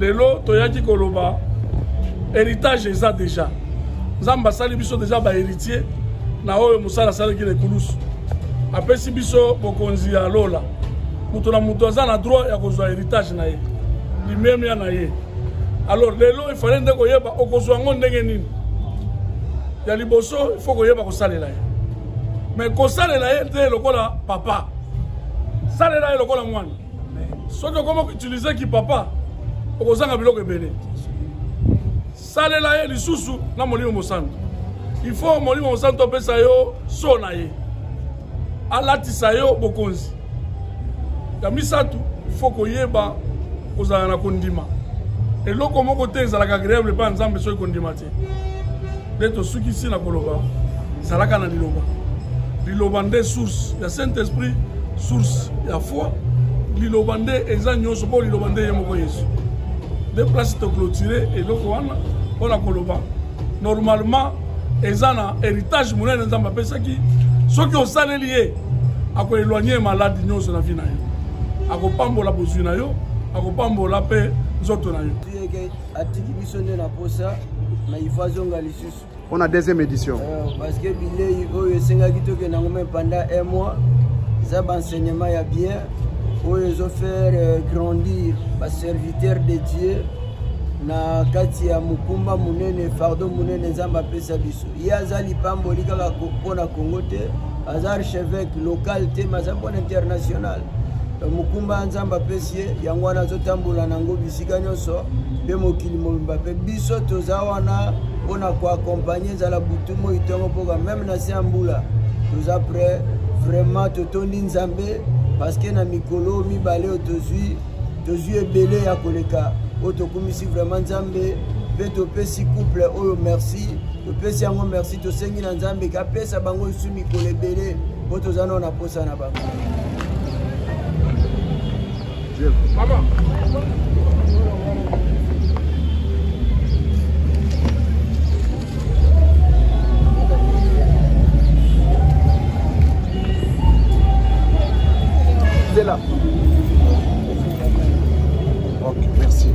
Lelo toyaki koloba héritage eza déjà nzamba sali biso déjà ba héritier na oyo musala sali ki lekulusu apesi biso bokonzi ya lola muto na muto aza na droit ya kozwa héritage na ye limeme ya na ye. Alors lelo il fallait ndeko yeba okozwa ngo ndenge nini ya liboso il faut koyeba kosalela ye mais kosalela ye te lokola papa salela ye lokola mwana soki okoma utiliser ki papa okozanga biloko ebele salela ye lisusu na molimo mosantu il faut molimo mosantu opesa yo so na ye alatisa yo bokonzi ya misatu il faut koyeba kozala na kondima eloko moko te ezalaka agréable mpa nzambe soki kondima te nde tosukisi na koloba ezalaka na liloba liloba nde source ya saint esprit source ya foi liloba nde eza nyonso mpo liloba nde ye moko yesu de place to clôturer et donc on a koloba normalement eza na héritage monene nzamba pesaki soki osaleli ye ako éloigner malade nyonso na vie na yo ako pambola bozwi na yo ako pambola pe nzoto na yo atiki biso nde na posa na ifazonga lisusu on a deuxième édition parce que bilei oyo esengaki tokenda ngo même pendant un mois eza baenseignement ya bien oyo ezofaire grandir baserviteur de Dieu na kati ya mukumba munene fardeau munene nzambe apesa biso ye aza lipamboli kaka mpona Congo te aza archevêque local te mais aza mpona international mukumba nzambe apesi ye yango wana azotambola nango bisika nyonso mpe mokili mobimba mpe biso toza wana mpona koakompagne ezala butu moi ntongo mpoka meme na se ya mbula toza prêt vraiment totondi nzambe parce que na mikolo mibale oyo tozwi ebele ya koleka oyo tokumisi vraiment nzambe mpe topesi couple oyo merci topesi yango merci tosengi na nzambe kapesa bango lisu mikolo ebele mpo toza nao na posa na bango. Mama. C'est là. Ok, merci.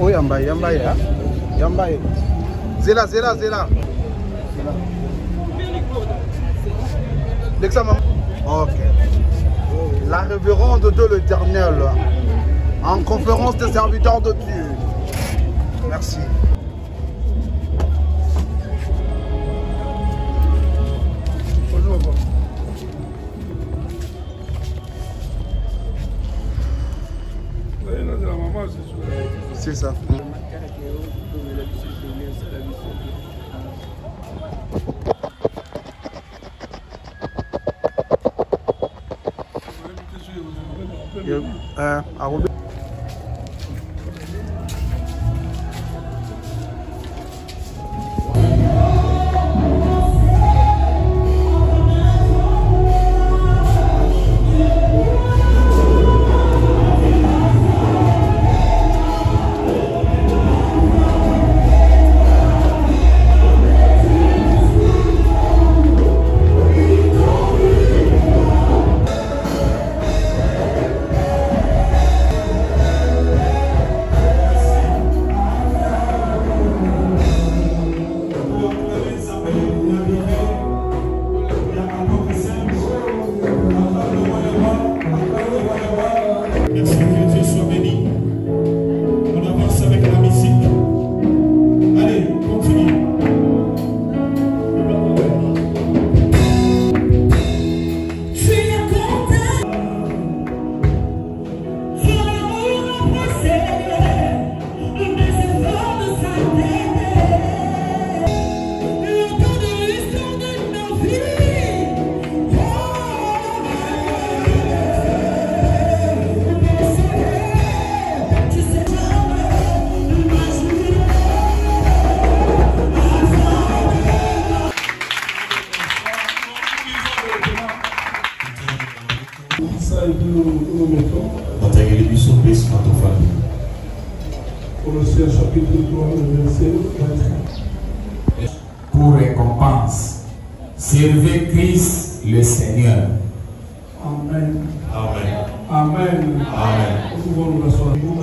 Oh, Yambaye, Yambaye, hein? Yambaye. Zéla, Zéla, Zéla. L'examen. Ok. La révérende de l'Éternel en conférence des serviteurs de Dieu. Merci. C'est ça. Colossiens chapitre 3, verset 24. Pour récompense, servez Christ le Seigneur. Amen. Amen. Amen. Amen. pouvons nous rasseoir. Nous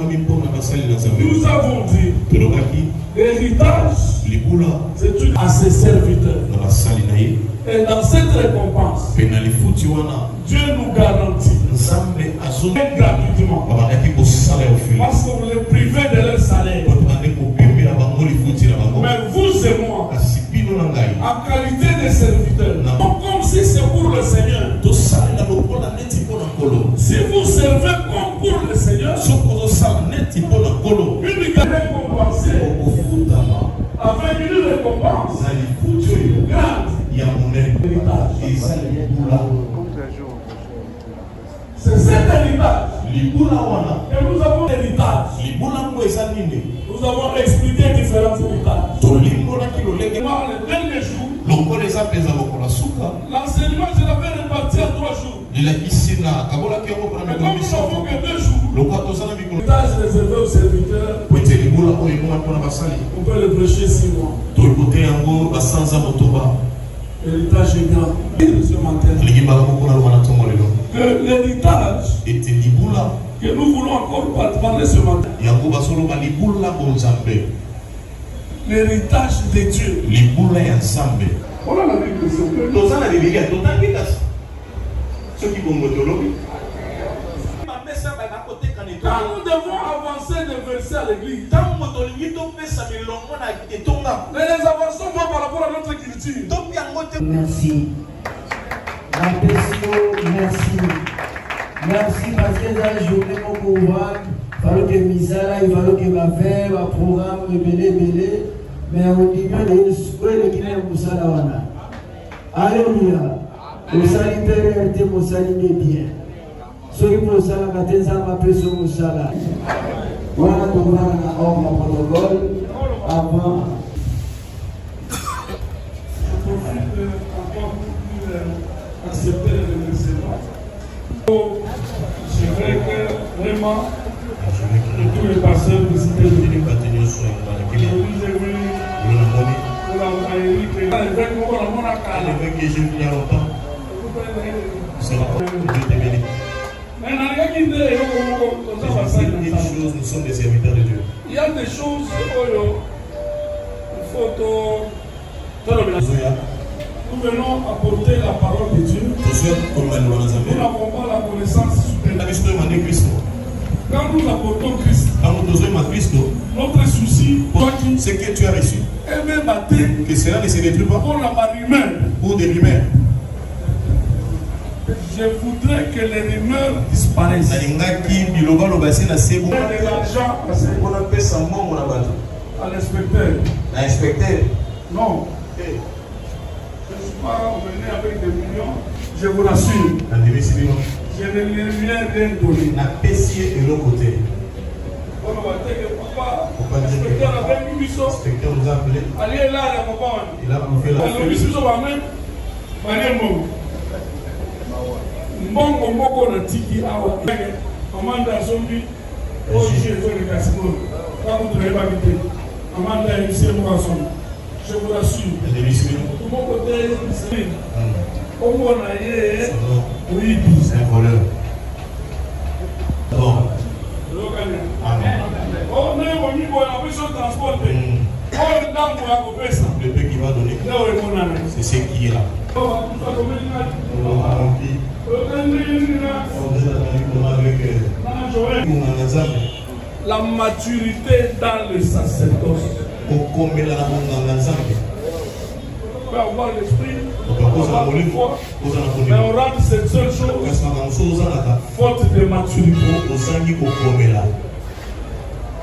avons dit l'héritage, c'est une à ses serviteurs. Et dans cette récompense, Dieu nous garantit gratuitement. Parce qu'on les privait de leur salaire. Mais vous et moi, en qualité de serviteurs, comme si c'est pour le Seigneur. Si vous servez comme pour le Seigneur, une récompense avec une récompense grande c'est cet héritage que nous avons héritage. Nous avons expliqué différents héritages. Le dernier jour, l'enseignement, je l'avais réparti à 3 jours. Mais comme nous n'avons que 2 jours, l'héritage réservé aux serviteurs, on peut le prêcher 6 mois. L'héritage est grand. Que l'héritage que nous voulons encore parler ce matin, l'héritage de Dieu. On a la Bible. Quand nous devons avancer de verset à l'église, mais les avançons par rapport à notre culture. Merci. Merci. Merci parce que dans la journée, mon pouvoir, il fallait que Misala, il fallait que ma femme, ma programme, belé. Mais on dit que le Guinée Moussala wana. Alléluia. Le salitaire était mon salut bien. Ceux qui font ça, la matin, m'appelle sur Moussala. Voilà ton plan à homme en protocole avant. Je profite encore pour accepter le remerciement. J'aimerais que vraiment tous les pasteurs de cité de nous sommes des serviteurs de Dieu. Il y a des choses nous venons apporter la parole de Dieu. Nous n'avons pas la connaissance supérieure. Quand nous apportons Christ, notre souci, c'est que tu as reçu. Que cela ne se détruit pas pour des rumeurs. Je voudrais que les rumeurs disparaissent. À l'inspecteur. Non. Je ne suis pas venu avec des millions. Je vous rassure. Je ne lui ai rien donné. L'inspecteur avait mis biso. Allez là, il a bouffé Mbongo moko na tiki awa Amanda Zombi oje le Casino quand vous devez pas quitter Amanda et monsieur Mousson je vous rassure tout mon côté c'est on a yé oui c'est un voleur bon oh mais on y voit la mission transporter oh dans pour la copesa le peu qui va donner c'est ce qui est là la maturité dans le sacerdoce. On peut avoir l'esprit, on peut avoir la foi, mais on rate cette seule chose, faute de maturité.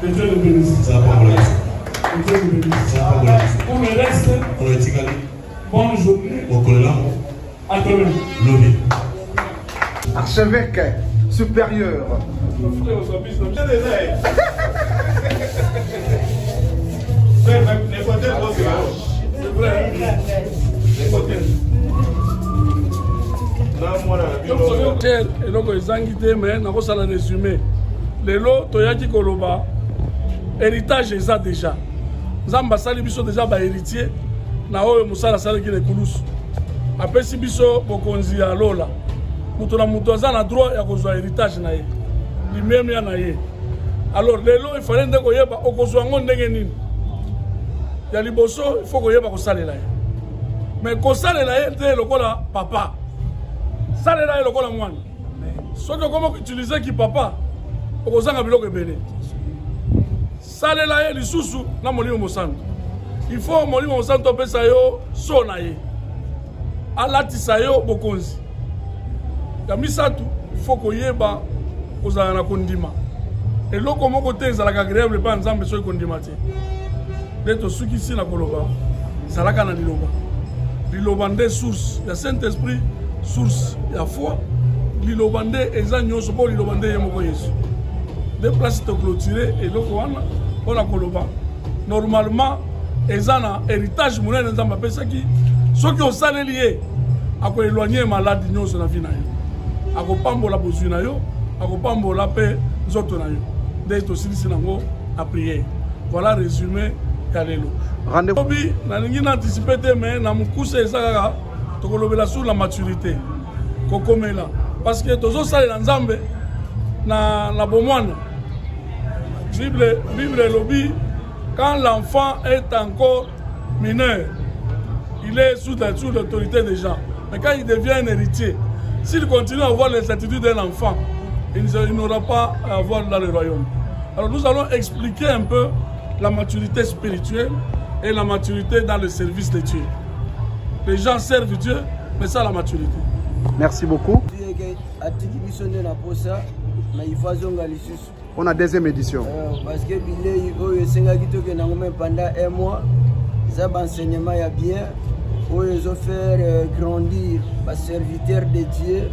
Que Dieu le bénisse. Pour le reste, bonne journée. À demain. Archevêque supérieur. eloko ezangi te me nakosala resume lelo toyaki koloba héritage eza déjà nzambe asali biso déjà bahéritier na oyo mosala asalaki na ekulusu apesi biso bokonzi ya lola mutu na mutu aza na droit ya kozwa héritage na ye limemi ya na ye. Alors lelo il fallait ndeko yeba okozwa ngo ndenge nini. Ya liboso il faut koyeba kosalela ye. Mais kosalela ye te lokola papa. Salela ye lokola mwana. Soki comment utiliser ki papa okozanga biloko ebele. Salela ye lisusu na molimo mosantu. Il faut molimo mosantu pesa yo so na ye. Alatisa yo bokonzi. Ya misatu il faut koyeba kozala na kondima. Eloko moko te ezalaka agréable pa nzambe soki kondima te. Deto suki si na koloba zalaka na liloba. Liloba nde source ya Saint-Esprit, source ya foi. Liloba nde eza nyonso po liloba nde ye moko Yesu. De place to clôturer eloko wana pona koloba. Normalement eza na héritage monene nzambe apesaki soki osaleli ye ako éloigner maladi nyonso na vie na yo. Ako pambola bozwi na yo, ako pambola pe nzoto na yo. Nde tosilisi nango a prier. Voilà résumé kalelo. Rendez-vous. Obi na ningi na anticiper te mais na mukuse ezaka tokolobela sur la maturité. Kokomela parce que tozo salela nzambe na bomwana. Bible lobby quand l'enfant est encore mineur, il est sous l'autorité des gens. Mais quand il devient un héritier, s'il continue à avoir les certitudes d'un enfant, il n'aura pas à avoir dans le royaume. Alors nous allons expliquer un peu la maturité spirituelle et la maturité dans le service de Dieu. Les gens servent Dieu, mais ça la maturité. Merci beaucoup. On a deuxième édition. Parce que pendant un mois, ça enseignement y a bien, où ils ont fait grandir les serviteurs de Dieu.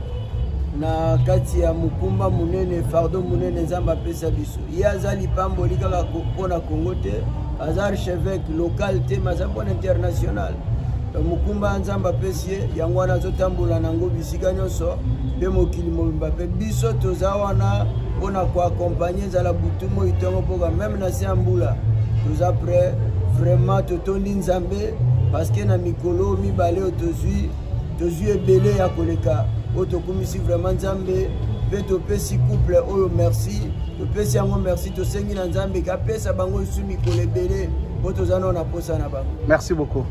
Na kati ya mukumba munene fardo munene nzamba pesa biso ya zali pamboli kaka pona Congo te azar archevêque local te mazapona international mukumba nzamba pesie yango wana zotambola nango bisika nyonso pe mokili mobimba pe biso tozawana pona ko accompagner zala butumo itongo poka même na siambula toza prêt vraiment totondi nzambe parce que na mikolo mibale otozui ebele ya koleka otokumisi vraiment nzambe pe topesi couple oyo merci topesi yango merci tosengi na nzambe kapesa bango isu mikolo ebele po tozana na posa na bango. Merci beaucoup.